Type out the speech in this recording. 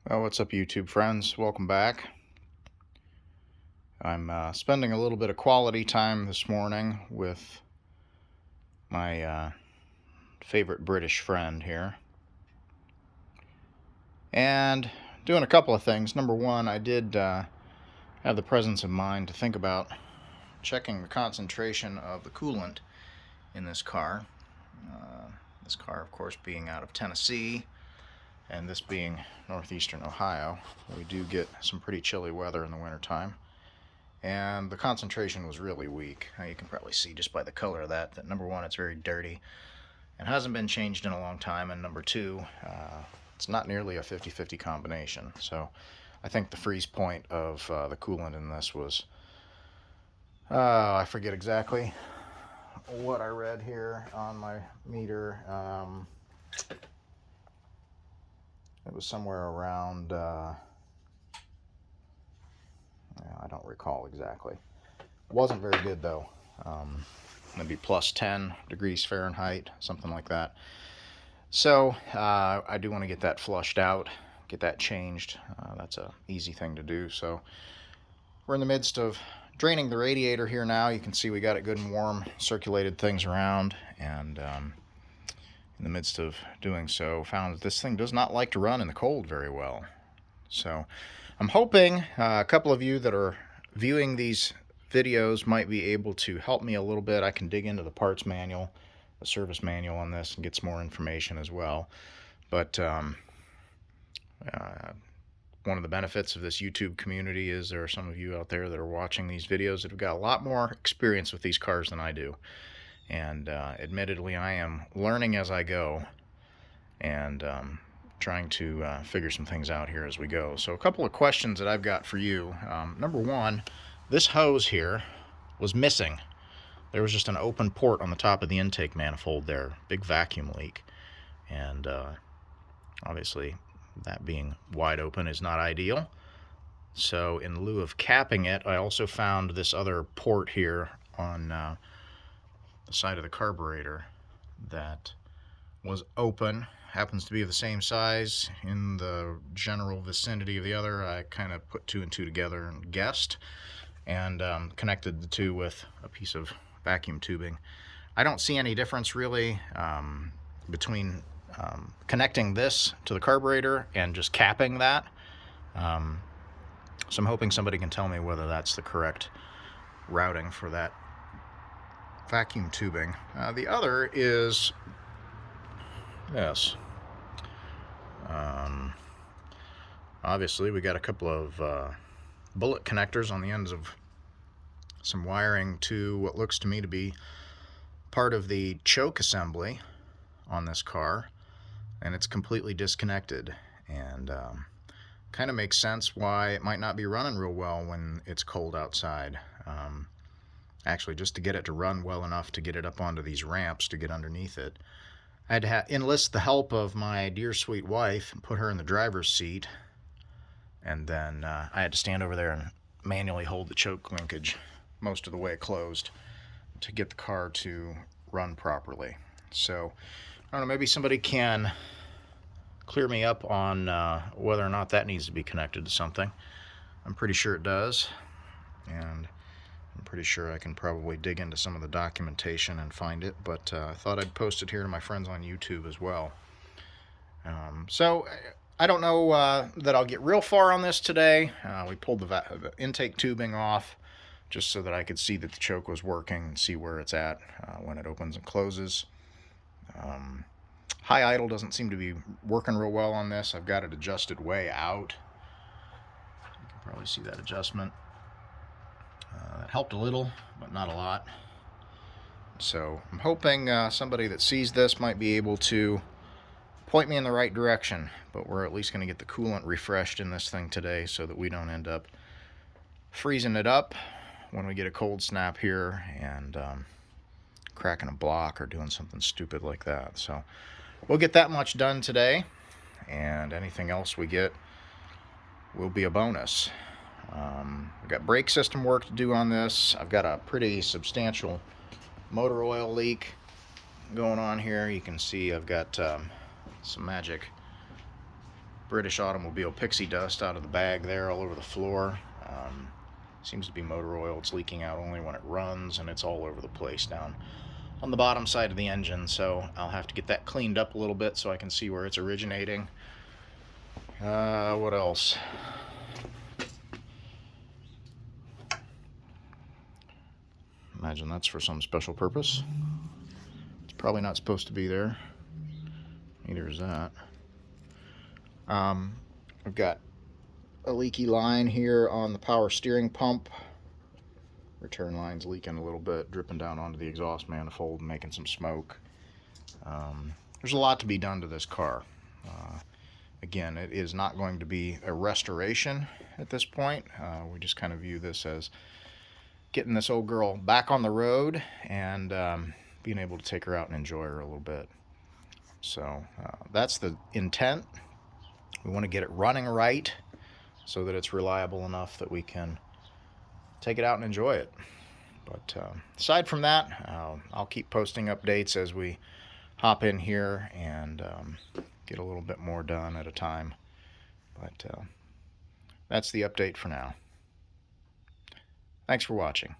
Well, what's up, YouTube friends? Welcome back. I'm spending a little bit of quality time this morning with my favorite British friend here. And doing a couple of things. Number one, I did have the presence of mind to think about checking the concentration of the coolant in this car. This car, of course, being out of Tennessee, and this being northeastern Ohio. We do get some pretty chilly weather in the wintertime. And the concentration was really weak. You can probably see just by the color of that number one, it's very dirty and hasn't been changed in a long time, and number two, it's not nearly a 50-50 combination. So I think the freeze point of the coolant in this was, I forget exactly what I read here on my meter. It was somewhere around, I don't recall exactly. It wasn't very good though. Maybe plus 10 degrees Fahrenheit, something like that. So I do want to get that flushed out, get that changed. That's an easy thing to do. So we're in the midst of draining the radiator here now. You can see we got it good and warm, circulated things around, and in the midst of doing so, found that this thing does not like to run in the cold very well. So I'm hoping a couple of you that are viewing these videos might be able to help me a little bit. I can dig into the parts manual, the service manual on this, and get some more information as well. But one of the benefits of this YouTube community is there are some of you out there that are watching these videos that have got a lot more experience with these cars than I do. And admittedly, I am learning as I go, and trying to figure some things out here as we go. So a couple of questions that I've got for you. Number one, this hose here was missing. There was just an open port on the top of the intake manifold there, big vacuum leak. And obviously that being wide open is not ideal. So in lieu of capping it, I also found this other port here on the side of the carburetor that was open. Happens to be the same size in the general vicinity of the other. I kind of put two and two together and guessed, and connected the two with a piece of vacuum tubing. I don't see any difference really between connecting this to the carburetor and just capping that. So I'm hoping somebody can tell me whether that's the correct routing for that vacuum tubing. The other is this. Obviously we got a couple of bullet connectors on the ends of some wiring to what looks to me to be part of the choke assembly on this car, and it's completely disconnected, and kind of makes sense why it might not be running real well when it's cold outside. Actually, just to get it to run well enough to get it up onto these ramps to get underneath it, I had to enlist the help of my dear sweet wife and put her in the driver's seat, and then I had to stand over there and manually hold the choke linkage most of the way closed to get the car to run properly. So I don't know, maybe somebody can clear me up on whether or not that needs to be connected to something. I'm pretty sure it does, and I'm pretty sure I can probably dig into some of the documentation and find it, but I thought I'd post it here to my friends on YouTube as well. So I don't know that I'll get real far on this today. We pulled the intake tubing off just so that I could see that the choke was working and see where it's at when it opens and closes. High idle doesn't seem to be working real well on this. I've got it adjusted way out. You can probably see that adjustment. That helped a little, but not a lot. So I'm hoping somebody that sees this might be able to point me in the right direction, but we're at least going to get the coolant refreshed in this thing today so that we don't end up freezing it up when we get a cold snap here and cracking a block or doing something stupid like that. So we'll get that much done today, and anything else we get will be a bonus. I've got brake system work to do on this. I've got a pretty substantial motor oil leak going on here. You can see I've got some magic British automobile pixie dust out of the bag there all over the floor. Seems to be motor oil. It's leaking out only when it runs, and it's all over the place down on the bottom side of the engine, so I'll have to get that cleaned up a little bit so I can see where it's originating. What else? Imagine that's for some special purpose. It's probably not supposed to be there. Neither is that. I've got a leaky line here on the power steering pump. Return line's leaking a little bit, dripping down onto the exhaust manifold and making some smoke. There's a lot to be done to this car. Again, it is not going to be a restoration at this point. We just kind of view this as getting this old girl back on the road and being able to take her out and enjoy her a little bit. So that's the intent. We want to get it running right so that it's reliable enough that we can take it out and enjoy it. But aside from that, I'll keep posting updates as we hop in here and get a little bit more done at a time. But that's the update for now. Thanks for watching.